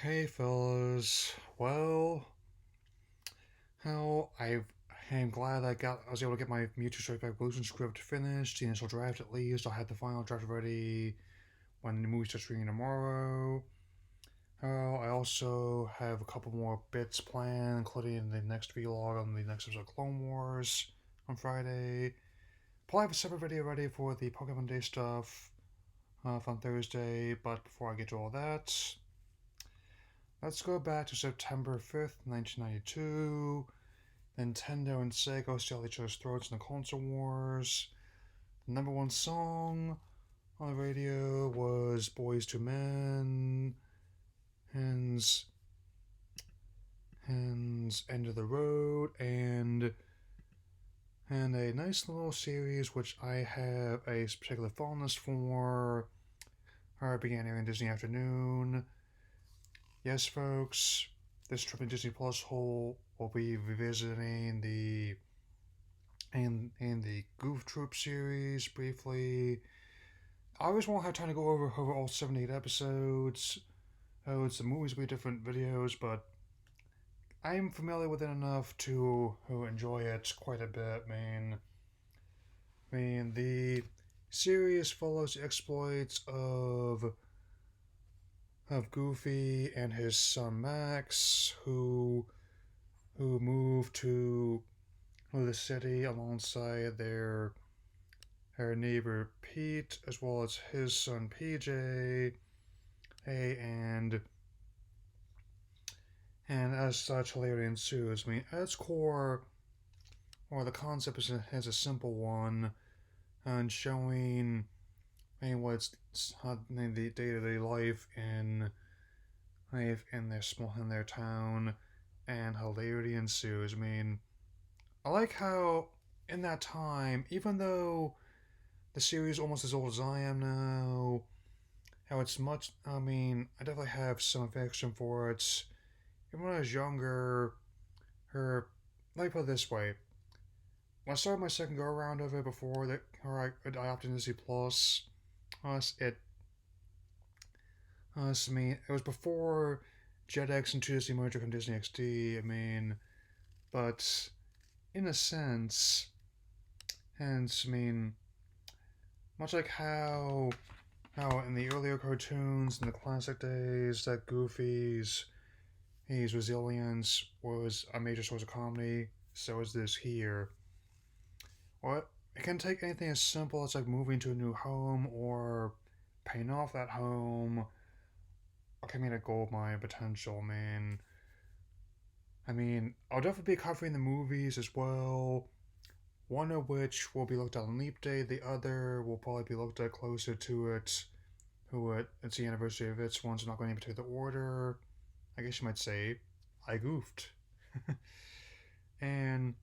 Hey fellas, well, how I'm glad I was able to get my Mewtwo Strikes Back Evolution script finished, the initial draft at least. I'll have the final draft ready when the movie starts streaming tomorrow. I also have a couple more bits planned, including the next vlog on the next episode of Clone Wars on Friday. Probably have a separate video ready for the Pokemon Day stuff on Thursday, but before I get to all that, let's go back to September 5th, 1992. Nintendo and Sega still at each other's throats in the console wars. The number one song on the radio was Boys to Men, Hands End of the Road, and a nice little series which I have a particular fondness for. It began airing Disney Afternoon. Yes, folks, this trip in Disney Plus hole will be revisiting the Goof Troop series briefly. I always won't have time to go over all 78 episodes. The movies will be different videos, but I'm familiar with it enough to enjoy it quite a bit. The series follows the exploits of Goofy and his son Max, who moved to the city alongside their neighbor Pete, as well as his son PJ. And as such, hilarity ensues. At its core, or the concept is a simple one, and showing what's the day-to-day life in their town, and hilarity ensues. I like how in that time, even though the series is almost as old as I am now, how it's much. I definitely have some affection for it. Even when I was younger, let me put it this way: when I started my second go around of it before I opted into Disney Plus, it it was before JetX and 2 Disney merger from Disney XD. But in a sense, hence, much like how in the earlier cartoons in the classic days that Goofy's his resilience was a major source of comedy, so is this here. Or it can take anything as simple as like moving to a new home or paying off that home or coming a gold mine potential, I'll definitely be covering the movies as well. One of which will be looked at on Leap Day, the other will probably be looked at closer to it. It's the anniversary of its one, so not going into the order. I guess you might say I goofed. And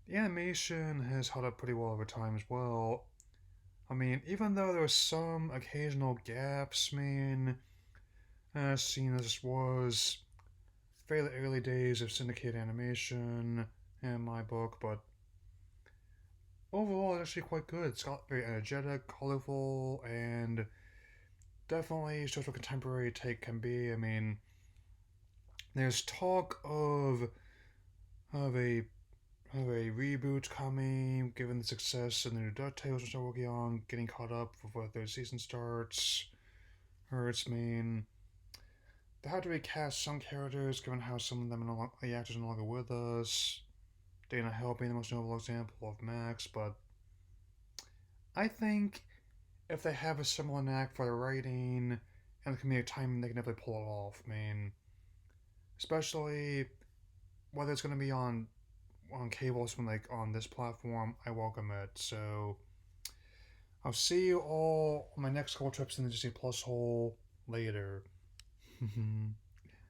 the animation has held up pretty well over time as well. Even though there were some occasional gaps, seeing as this was fairly early days of syndicated animation in my book, but overall it's actually quite good. It's got very energetic, colorful, and definitely shows what contemporary take can be. There's talk of a reboot coming, given the success of the new DuckTales we're still working on, getting caught up before the third season starts. They had to recast some characters, given how some of the actors are no longer with us. Dana Hill being the most notable example of Max, but I think if they have a similar knack for the writing and the comedic timing, they can definitely pull it off. Especially whether it's going to be on cable or something like on this platform, I welcome it. So I'll see you all on my next couple trips in the Disney Plus hole later.